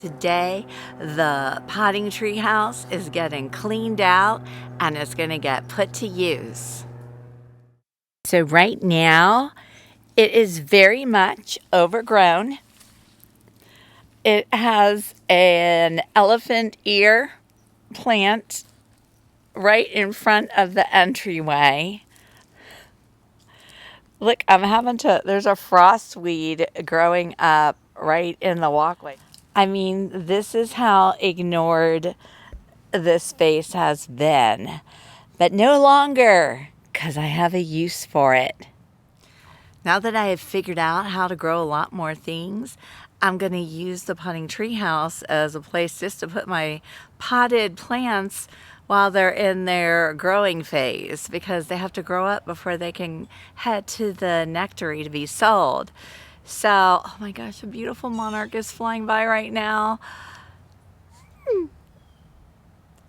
Today, the potting tree house is getting cleaned out and it's going to get put to use. So right now, it is very much overgrown. It has an elephant ear plant right in front of the entryway. Look, there's a frost weed growing up right in the walkway. I mean, this is how ignored this space has been, but no longer, because I have a use for it. Now that I have figured out how to grow a lot more things, I'm going to use the potting tree house as a place just to put my potted plants while they're in their growing phase, because they have to grow up before they can head to the nectary to be sold. So, oh my gosh, a beautiful monarch is flying by right now.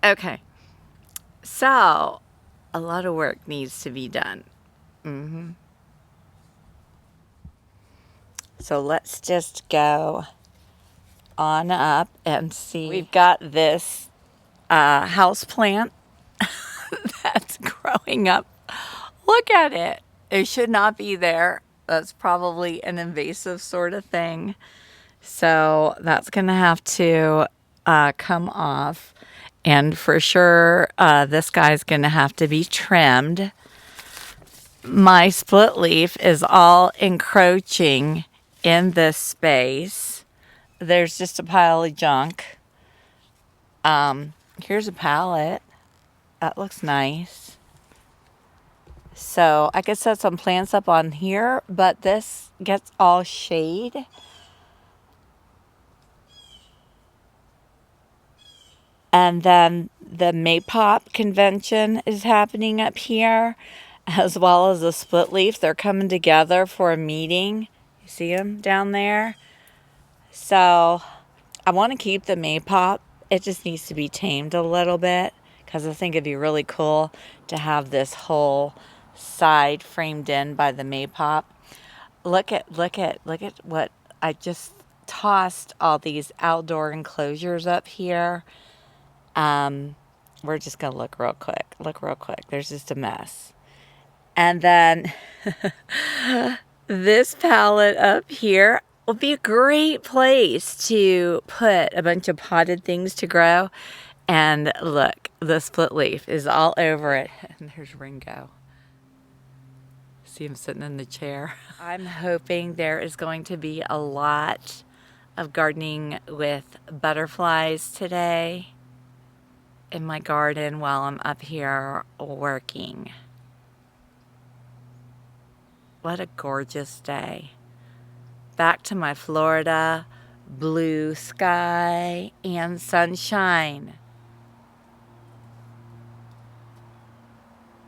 Okay, so a lot of work needs to be done. So let's just go on up and see. We've got this house plant that's growing up. Look at it. It should not be there. That's probably an invasive sort of thing. So that's going to have to come off. And for sure, this guy's going to have to be trimmed. My split leaf is all encroaching in this space. There's just a pile of junk. Here's a pallet. That looks nice. So I could set some plants up on here, but this gets all shade. And then the Maypop convention is happening up here, as well as the split leaf. They're coming together for a meeting. You see them down there? So I want to keep the Maypop. It just needs to be tamed a little bit, because I think it'd be really cool to have this whole side framed in by the Maypop. Look at what I just tossed, all these outdoor enclosures up here. We're just gonna look real quick. There's just a mess. And then this pallet up here will be a great place to put a bunch of potted things to grow. And look, the split leaf is all over it. And there's Ringo. See him sitting in the chair. I'm hoping there is going to be a lot of gardening with butterflies today in my garden while I'm up here working. What a gorgeous day. Back to my Florida blue sky and sunshine.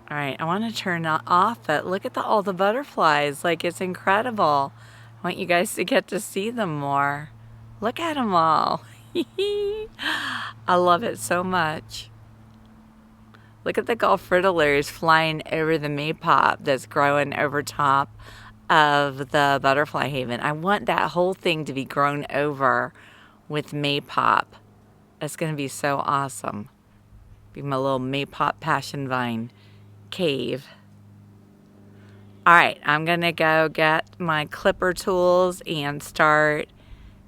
All right, I want to turn that off, but look at all the butterflies. Like, it's incredible. I want you guys to get to see them more. Look at them all. I love it so much. Look at the gulf fritillers flying over the Maypop that's growing over top of the butterfly haven. I want that whole thing to be grown over with Maypop. That's going to be so awesome. Be my little Maypop passion vine cave. All right, I'm going to go get my clipper tools and start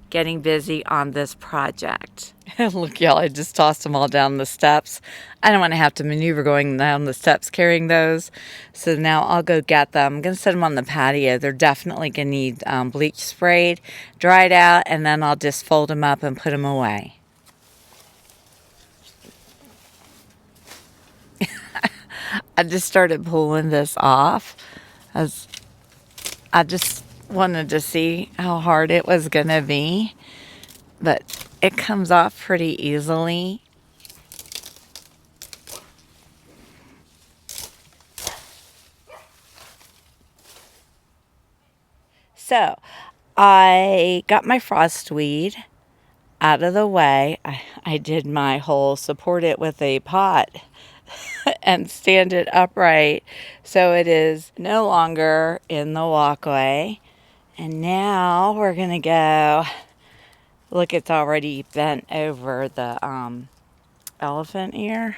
getting busy on this project. Look, y'all, I just tossed them all down the steps. I don't want to have to maneuver going down the steps carrying those. So now I'll go get them. I'm going to set them on the patio. They're definitely going to need bleach sprayed, dried out, and then I'll just fold them up and put them away. I just started pulling this off as I just wanted to see how hard it was going to be, but it comes off pretty easily. So I got my frost weed out of the way. I did my whole support it with a pot and stand it upright so it is no longer in the walkway. And now we're going to go Look, it's already bent over the elephant ear.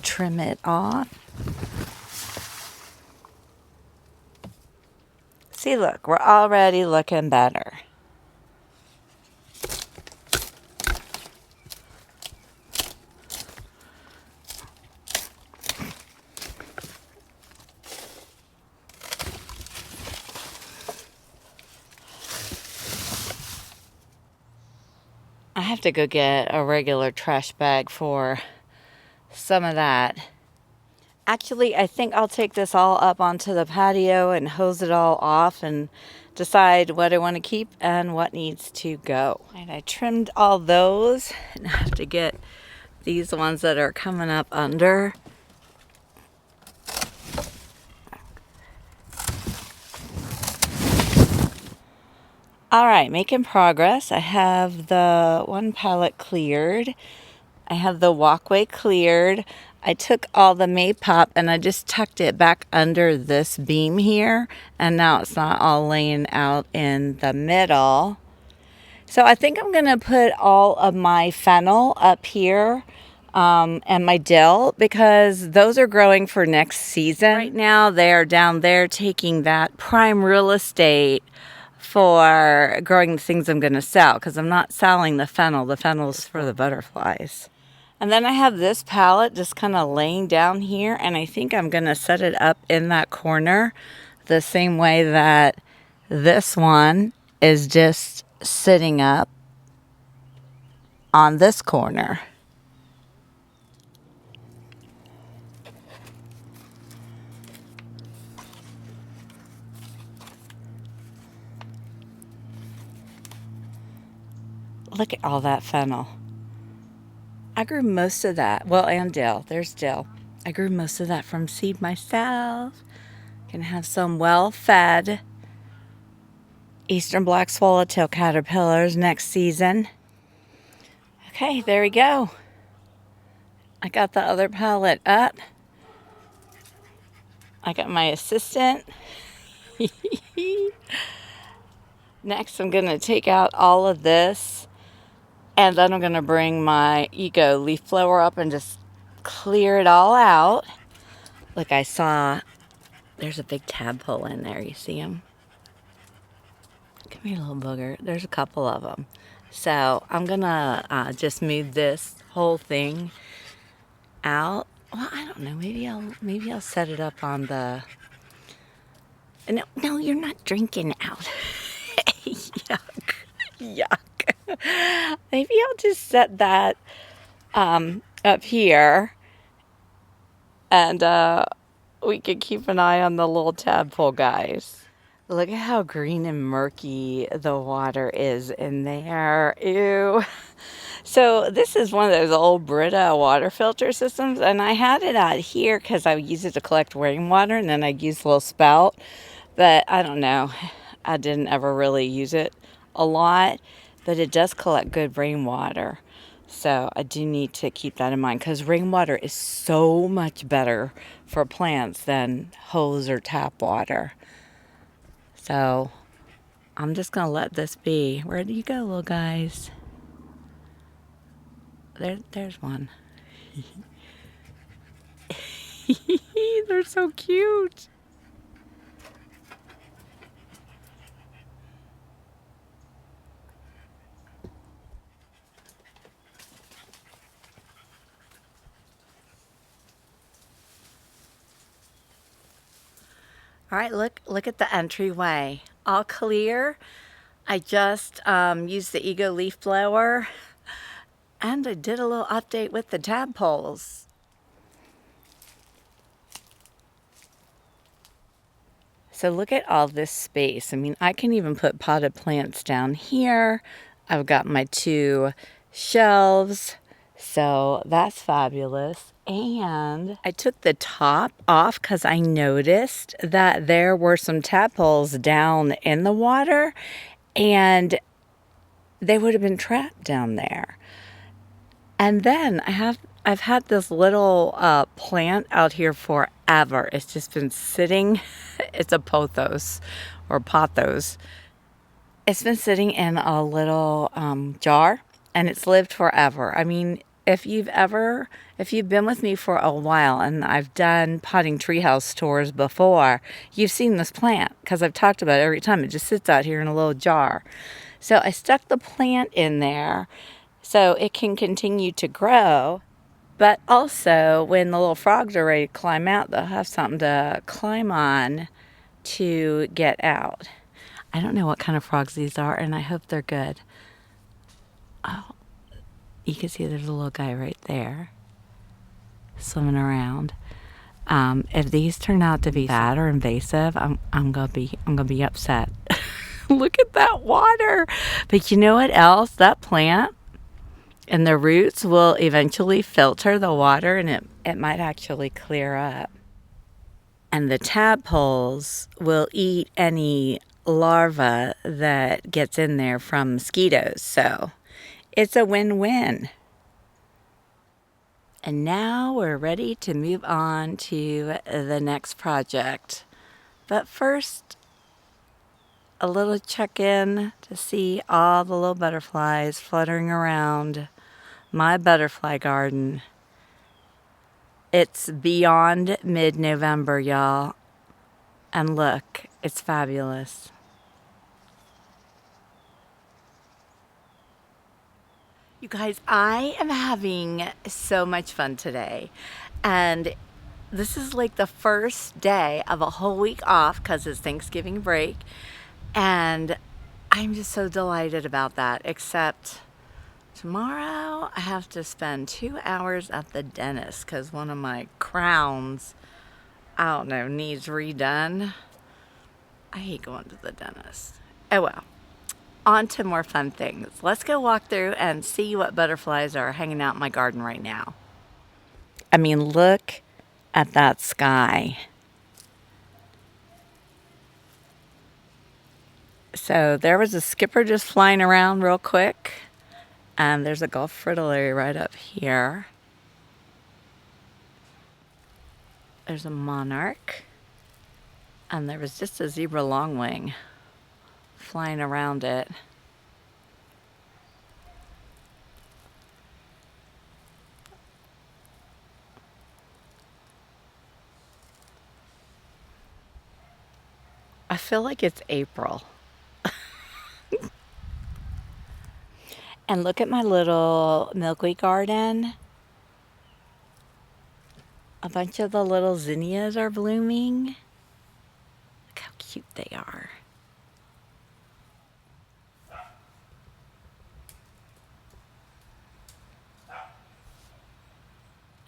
Trim it off. See, look, we're already looking better. I have to go get a regular trash bag for some of that. Actually, I think I'll take this all up onto the patio and hose it all off and decide what I want to keep and what needs to go. And I trimmed all those, and I have to get these ones that are coming up under. All right, making progress. I have the one pallet cleared. I have the walkway cleared. I took all the maypop and I just tucked it back under this beam here, and now it's not all laying out in the middle. So I think I'm gonna put all of my fennel up here and my dill, because those are growing for next season. Right now they're down there taking that prime real estate for growing the things I'm gonna sell, because I'm not selling the fennel. The fennel's for the butterflies. And then I have this pallet just kind of laying down here, and I think I'm going to set it up in that corner the same way that this one is just sitting up on this corner. Look at all that fennel. I grew most of that. Well, and dill. There's dill. I grew most of that from seed myself. Can have some well-fed eastern black swallowtail caterpillars next season. Okay, there we go. I got the other pallet up. I got my assistant. Next, I'm going to take out all of this, and then I'm going to bring my Ego leaf blower up and just clear it all out. Look, I saw there's a big tadpole in there. You see him? Come here, little booger. There's a couple of them. So I'm going to just move this whole thing out. Well, I don't know. Maybe I'll set it up on the... No, you're not drinking out. Yuck. Yuck. Maybe I'll just set that up here, and we could keep an eye on the little tadpole guys. Look at how green and murky the water is in there. Ew. So this is one of those old Brita water filter systems, and I had it out here because I use it to collect rainwater, and then I'd use a little spout. But I don't know, I didn't ever really use it a lot, but it does collect good rainwater. So I do need to keep that in mind, because rainwater is so much better for plants than hose or tap water. So I'm just going to let this be. Where do you go, little guys? There's one. They're so cute. All right, look at the entryway. All clear. I just used the Ego leaf blower, and I did a little update with the tadpoles. So look at all this space. I mean, I can even put potted plants down here. I've got my 2 shelves, so that's fabulous. And I took the top off because I noticed that there were some tadpoles down in the water, and they would have been trapped down there. And then I've had this little plant out here forever. It's just been sitting. It's a pothos or pothos. It's been sitting in a little jar, and it's lived forever. I mean, if you've been with me for a while, and I've done potting treehouse tours before, you've seen this plant because I've talked about it every time. It just sits out here in a little jar. So I stuck the plant in there so it can continue to grow. But also, when the little frogs are ready to climb out, they'll have something to climb on to get out. I don't know what kind of frogs these are, and I hope they're good. Oh, you can see there's a little guy right there swimming around. If these turn out to be bad or invasive, I'm gonna be upset. Look at that water. But you know what else? That plant and the roots will eventually filter the water, and it might actually clear up. And the tadpoles will eat any larva that gets in there from mosquitoes. So it's a win-win. And now we're ready to move on to the next project. But first, a little check-in to see all the little butterflies fluttering around my butterfly garden. It's beyond mid-November, y'all. And look, it's fabulous. You guys, I am having so much fun today. And this is like the first day of a whole week off because it's Thanksgiving break. And I'm just so delighted about that, except tomorrow I have to spend 2 hours at the dentist because one of my crowns, I don't know, needs redone. I hate going to the dentist. Oh well. On to more fun things. Let's go walk through and see what butterflies are hanging out in my garden right now. I mean, look at that sky. So there was a skipper just flying around real quick. And there's a Gulf fritillary right up here. There's a monarch. And there was just a zebra longwing flying around it. I feel like it's April. And look at my little milkweed garden. A bunch of the little zinnias are blooming. Look how cute they are.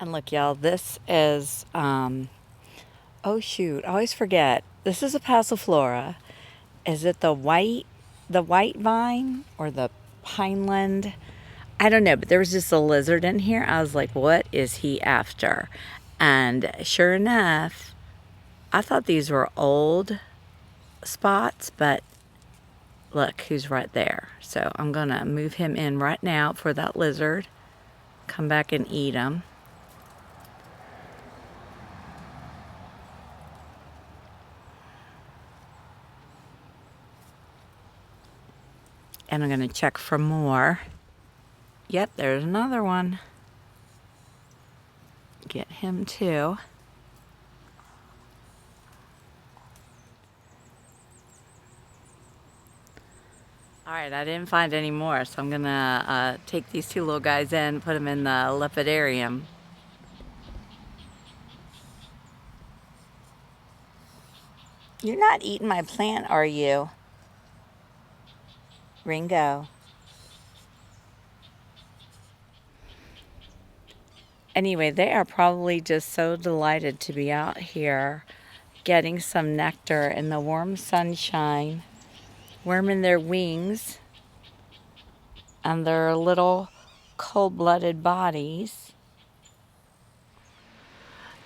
And look, y'all, this is, oh shoot, I always forget. This is a passiflora. Is it the white vine or the pineland? I don't know, but there was just a lizard in here. I was like, what is he after? And sure enough, I thought these were old spots, but look who's right there. So I'm gonna move him in right now for that lizard. Come back and eat him. And I'm gonna check for more. Yep, there's another one. Get him too. All right, I didn't find any more, so I'm gonna take these two little guys in, put them in the lepidarium. You're not eating my plant, are you? Ringo. Anyway, they are probably just so delighted to be out here getting some nectar in the warm sunshine, warming their wings and their little cold-blooded bodies.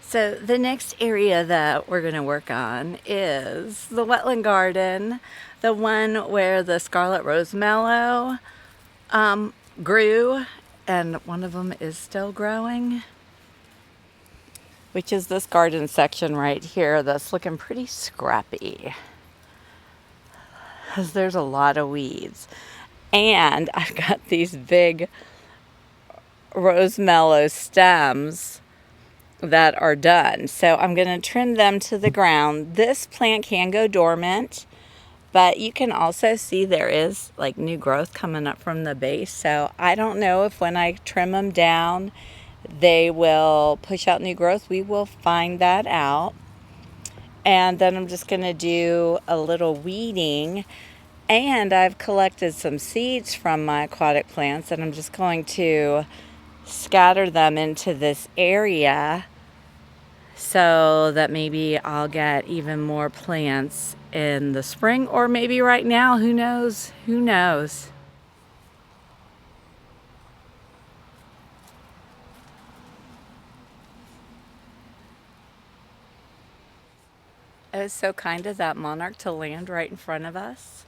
So the next area that we're going to work on is the wetland garden, the one where the scarlet rose mallow grew, and one of them is still growing, which is this garden section right here that's looking pretty scrappy. because there's a lot of weeds. And I've got these big rose mallow stems that are done. So I'm going to trim them to the ground. This plant can go dormant, but you can also see there is like new growth coming up from the base. So I don't know if when I trim them down, they will push out new growth. We will find that out. And then I'm just going to do a little weeding. And I've collected some seeds from my aquatic plants, and I'm just going to scatter them into this area so that maybe I'll get even more plants in the spring, or maybe right now. Who knows? Who knows? It was so kind of that monarch to land right in front of us.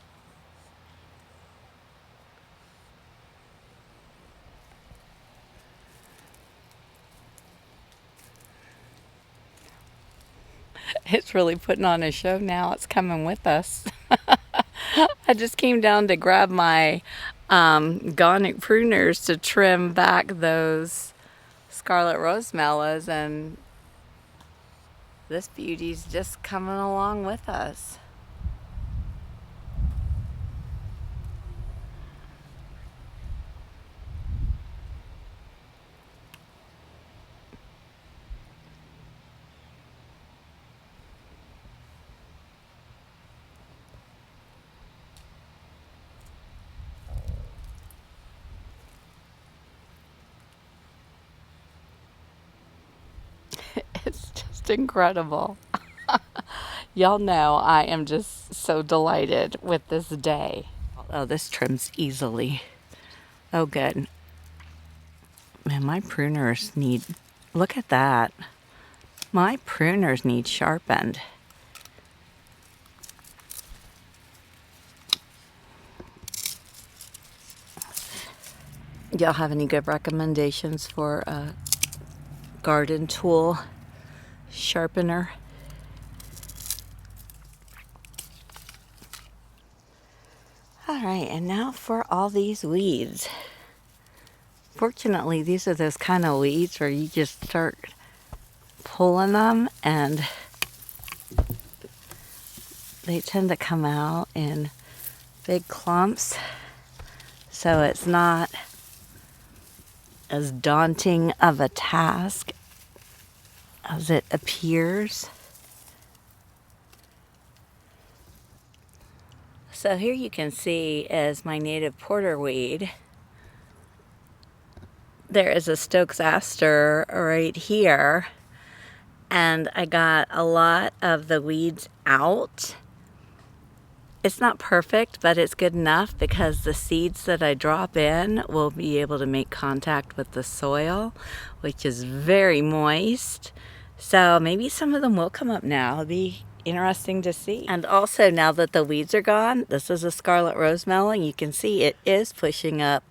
It's really putting on a show now. It's coming with us. I just came down to grab my gonic pruners to trim back those scarlet rose mallows, and this beauty's just coming along with us. It's just incredible. Y'all know I am just so delighted with this day. Oh, this trims easily. Oh, good. Man, my pruners need, look at that. My pruners need sharpened. Y'all have any good recommendations for a garden tool sharpener? All right, and now for all these weeds. Fortunately, these are those kind of weeds where you just start pulling them and they tend to come out in big clumps. So it's not as daunting of a task as it appears. So here you can see is my native porterweed. There is a Stokes aster right here, and I got a lot of the weeds out. It's not perfect, but it's good enough because the seeds that I drop in will be able to make contact with the soil, which is very moist. So maybe some of them will come up now. It'll be interesting to see. And also, now that the weeds are gone, this is a scarlet rose mallow. You can see it is pushing up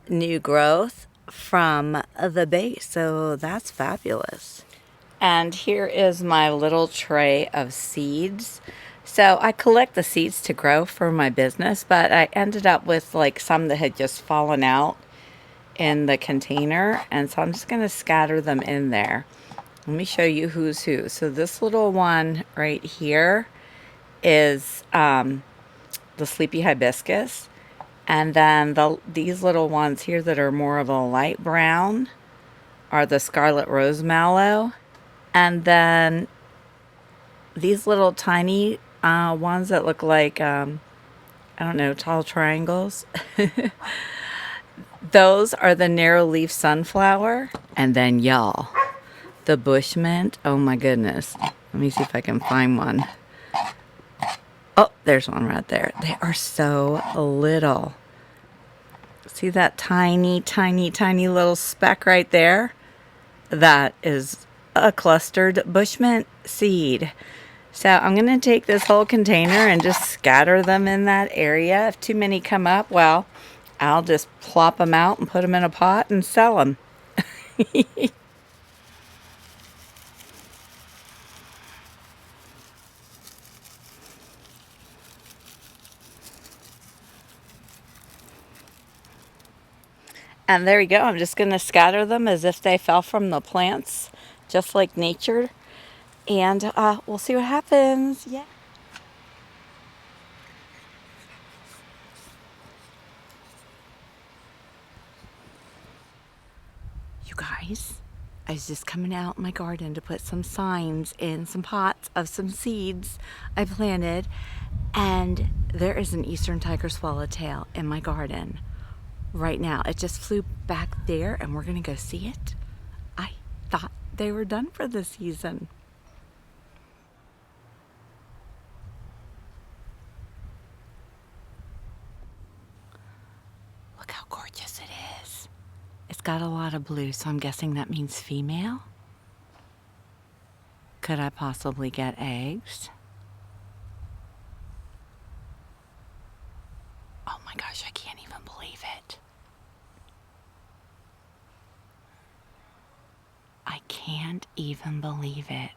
new growth from the base. So that's fabulous. And here is my little tray of seeds. So I collect the seeds to grow for my business, but I ended up with like some that had just fallen out in the container. And so I'm just going to scatter them in there. Let me show you who's who. So this little one right here is the sleepy hibiscus. And then these little ones here that are more of a light brown are the scarlet rose mallow. And then these little tiny ones that look like, I don't know, tall triangles. Those are the narrow leaf sunflower. And then y'all, the bush mint. Oh my goodness. Let me see if I can find one. Oh, there's one right there. They are so little. See that tiny, tiny, tiny little speck right there? That is a clustered bush mint seed. So I'm going to take this whole container and just scatter them in that area. If too many come up, well, I'll just plop them out and put them in a pot and sell them. And there you go. I'm just going to scatter them as if they fell from the plants, just like nature. And we'll see what happens. Yeah. You guys, I was just coming out in my garden to put some signs in some pots of some seeds I planted. And there is an eastern tiger swallowtail in my garden right now. It just flew back there and we're going to go see it. I thought they were done for the season. Look how gorgeous it is. It's got a lot of blue, so I'm guessing that means female. Could I possibly get eggs? Oh my gosh, I can't even believe it. I can't even believe it.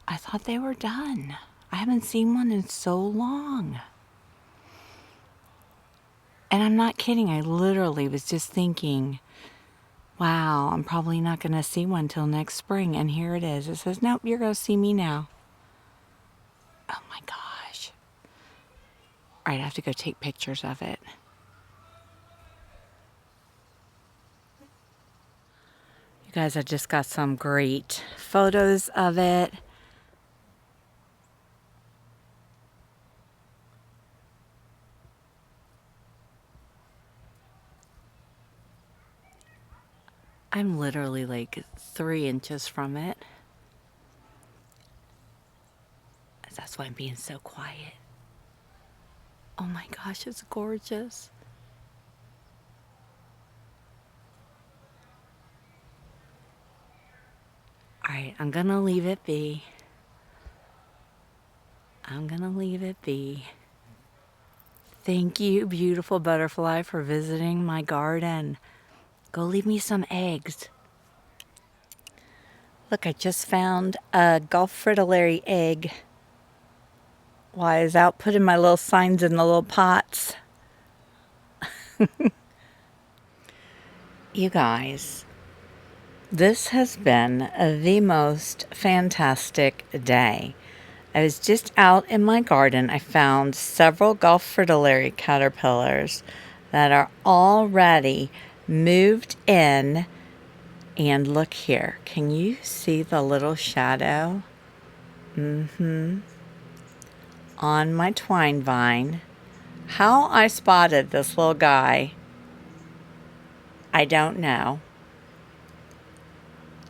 I thought they were done. I haven't seen one in so long. And I'm not kidding, I literally was just thinking, wow, I'm probably not going to see one till next spring. And here it is. It says, nope, you're going to see me now. Oh my gosh. All right, I have to go take pictures of it. You guys, I just got some great photos of it. I'm literally like 3 inches from it. That's why I'm being so quiet. Oh my gosh, it's gorgeous. All right, I'm gonna leave it be. I'm gonna leave it be. Thank you, beautiful butterfly, for visiting my garden. Go leave me some eggs. Look, I just found a Gulf fritillary egg while I was out putting my little signs in the little pots. You guys, this has been the most fantastic day. I was just out in my garden. I found several Gulf fritillary caterpillars that are already moved in. And look here. Can you see the little shadow? On my twine vine. How I spotted this little guy, I don't know.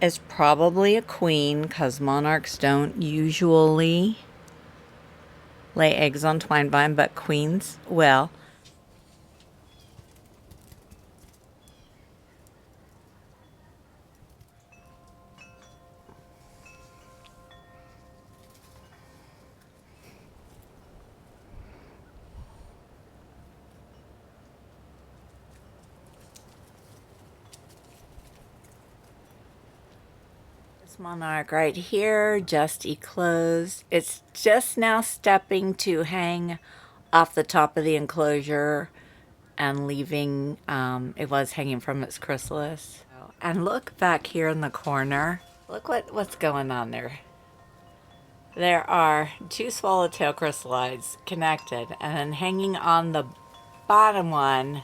It's probably a queen because monarchs don't usually lay eggs on twine vine, but queens will. This monarch right here just eclosed. It's just now stepping to hang off the top of the enclosure and leaving, it was hanging from its chrysalis. And look back here in the corner. Look what's going on there. There are 2 swallowtail chrysalides connected, and then hanging on the bottom one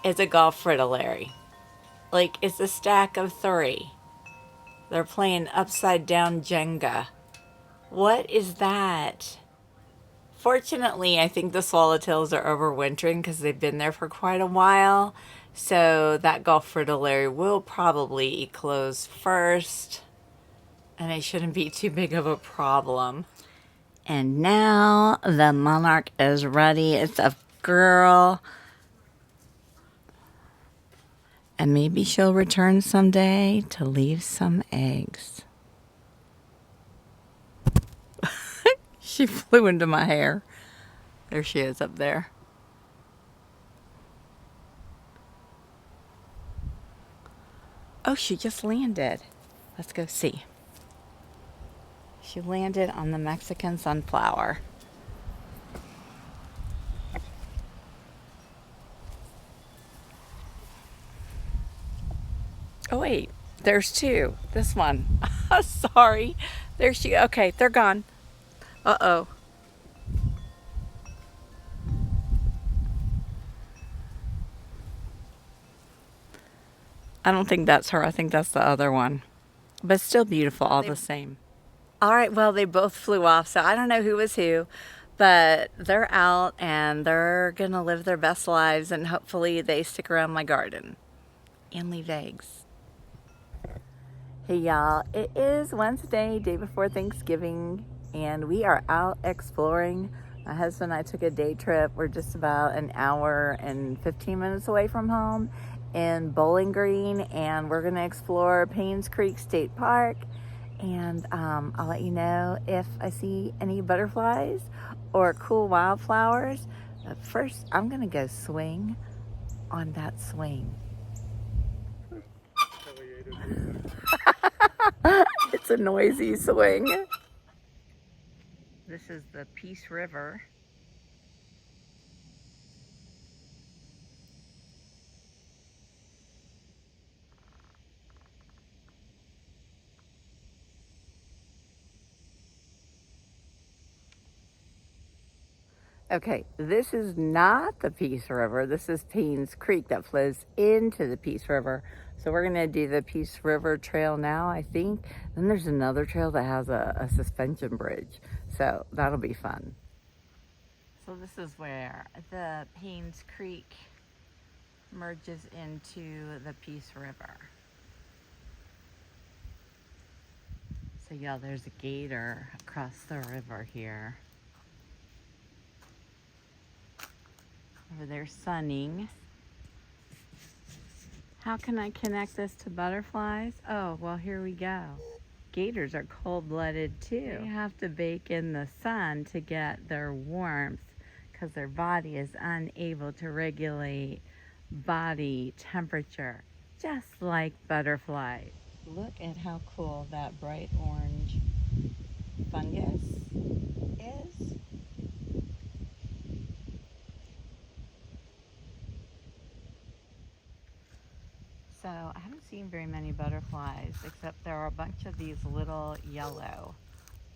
is a Gulf fritillary. Like, it's a stack of 3. They're playing upside down Jenga. What is that? Fortunately, I think the swallowtails are overwintering because they've been there for quite a while. So that Gulf fritillary will probably eclose first. And it shouldn't be too big of a problem. And now the monarch is ready. It's a girl. And maybe she'll return someday to leave some eggs. She flew into my hair. There she is up there. Oh, she just landed. Let's go see. She landed on the Mexican sunflower. Oh wait, there's two. This one. Sorry. There she. Okay, they're gone. Uh-oh. I don't think that's her. I think that's the other one. But still beautiful all the same. All right, well, they both flew off, so I don't know who was who, but they're out and they're going to live their best lives, and hopefully they stick around my garden and leave eggs. Hey y'all, it is Wednesday, day before Thanksgiving, and we are out exploring. My husband and I took a day trip. We're just about an hour and 15 minutes away from home in Bowling Green, and we're gonna explore Paynes Creek State Park, and I'll let you know if I see any butterflies or cool wildflowers. But first, I'm gonna go swing on that swing. It's a noisy swing. This is the Peace River. Okay, this is not the Peace River. This is Paynes Creek that flows into the Peace River. So we're gonna do the Peace River Trail now, I think. Then there's another trail that has a suspension bridge. So that'll be fun. So this is where the Paynes Creek merges into the Peace River. So yeah, there's a gator across the river here. Over there sunning. How can I connect this to butterflies? Oh, well, here we go. Gators are cold-blooded too. They have to bake in the sun to get their warmth because their body is unable to regulate body temperature, just like butterflies. Look at how cool that bright orange fungus is. So I haven't seen very many butterflies, except there are a bunch of these little yellow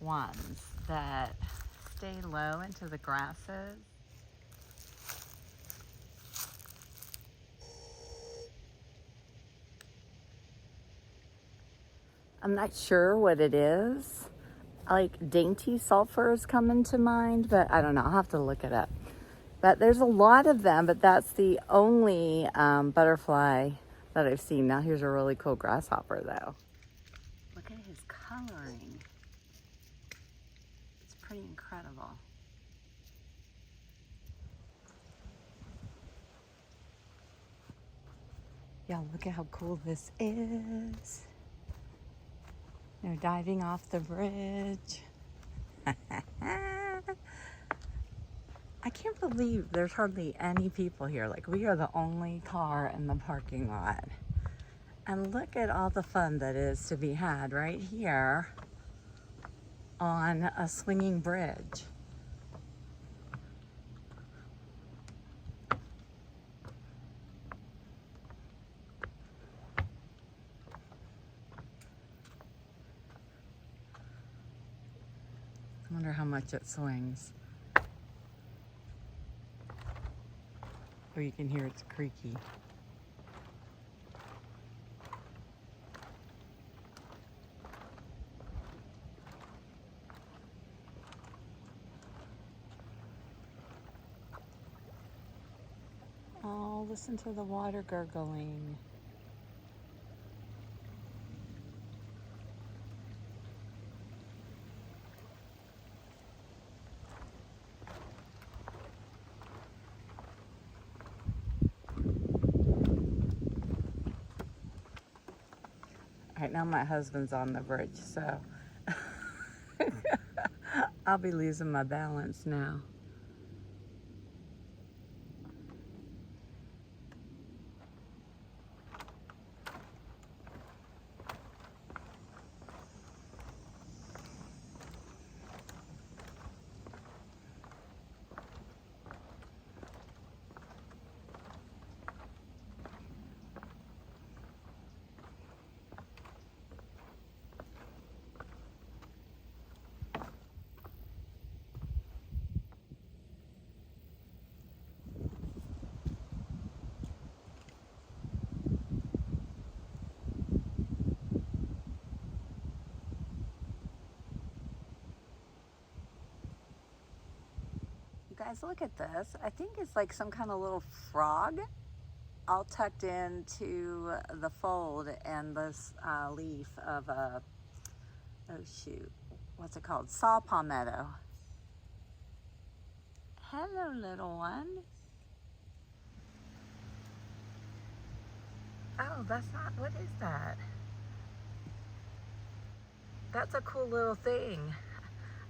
ones that stay low into the grasses. I'm not sure what it is. Like dainty sulfurs come into mind, but I don't know. I'll have to look it up. But there's a lot of them, but that's the only butterfly that I've seen. Now here's a really cool grasshopper though. Look at his coloring. It's pretty incredible. Yeah, look at how cool this is. They're diving off the bridge. I can't believe there's hardly any people here. Like, we are the only car in the parking lot. And look at all the fun that is to be had right here on a swinging bridge. I wonder how much it swings. Oh, you can hear it's creaky. Oh, listen to the water gurgling. Right now my husband's on the bridge, so I'll be losing my balance now. guys, look at this. I think it's like some kind of little frog all tucked into the fold and this leaf of a, oh shoot, what's it called? Saw palmetto. Hello, little one. Oh, that's not, what is that? That's a cool little thing.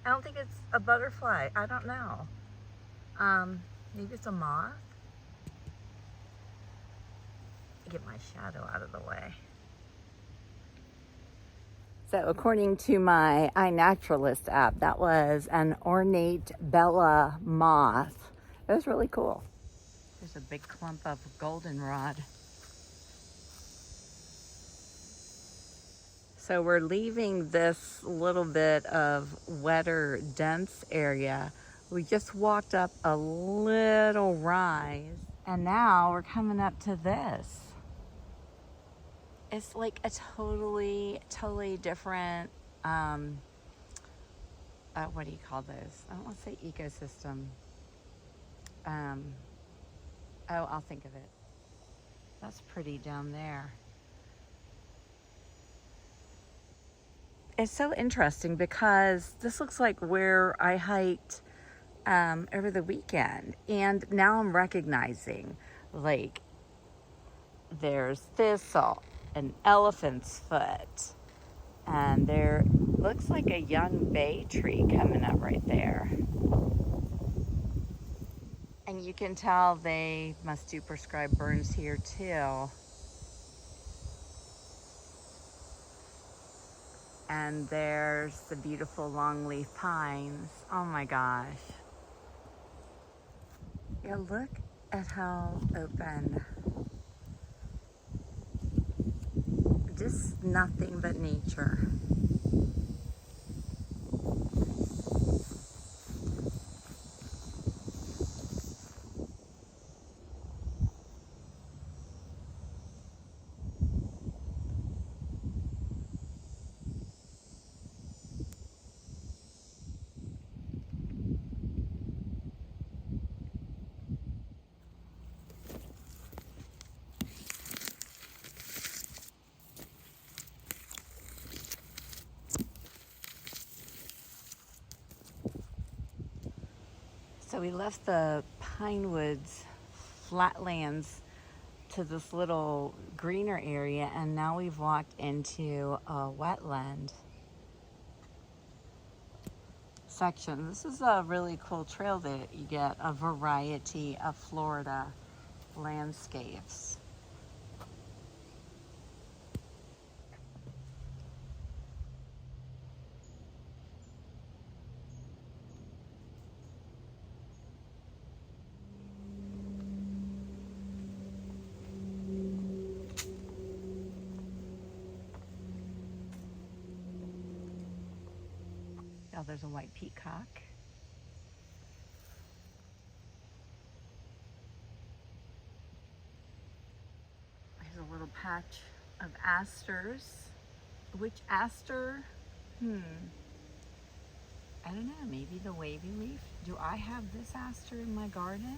I don't think it's a butterfly. I don't know. Maybe it's a moth. Get my shadow out of the way. So according to my iNaturalist app, that was an ornate Bella moth. It was really cool. There's a big clump of goldenrod. So we're leaving this little bit of wetter, dense area. We just walked up a little rise, and now we're coming up to this. It's like a totally different, what do you call those? I don't want to say ecosystem. Oh, I'll think of it. That's pretty down there. It's so interesting because this looks like where I hiked over the weekend, and now I'm recognizing, like, there's thistle, an elephant's foot, and there looks like a young bay tree coming up right there. And you can tell they must do prescribed burns here too. And there's the beautiful longleaf pines. Oh my gosh. Yeah, look at how open. Just nothing but nature. So we left the pine woods, flatlands, to this little greener area, and now we've walked into a wetland section. This is a really cool trail that you get a variety of Florida landscapes. Oh, there's a white peacock. There's a little patch of asters. Which aster? I don't know, maybe the wavy leaf. Do I have this aster in my garden?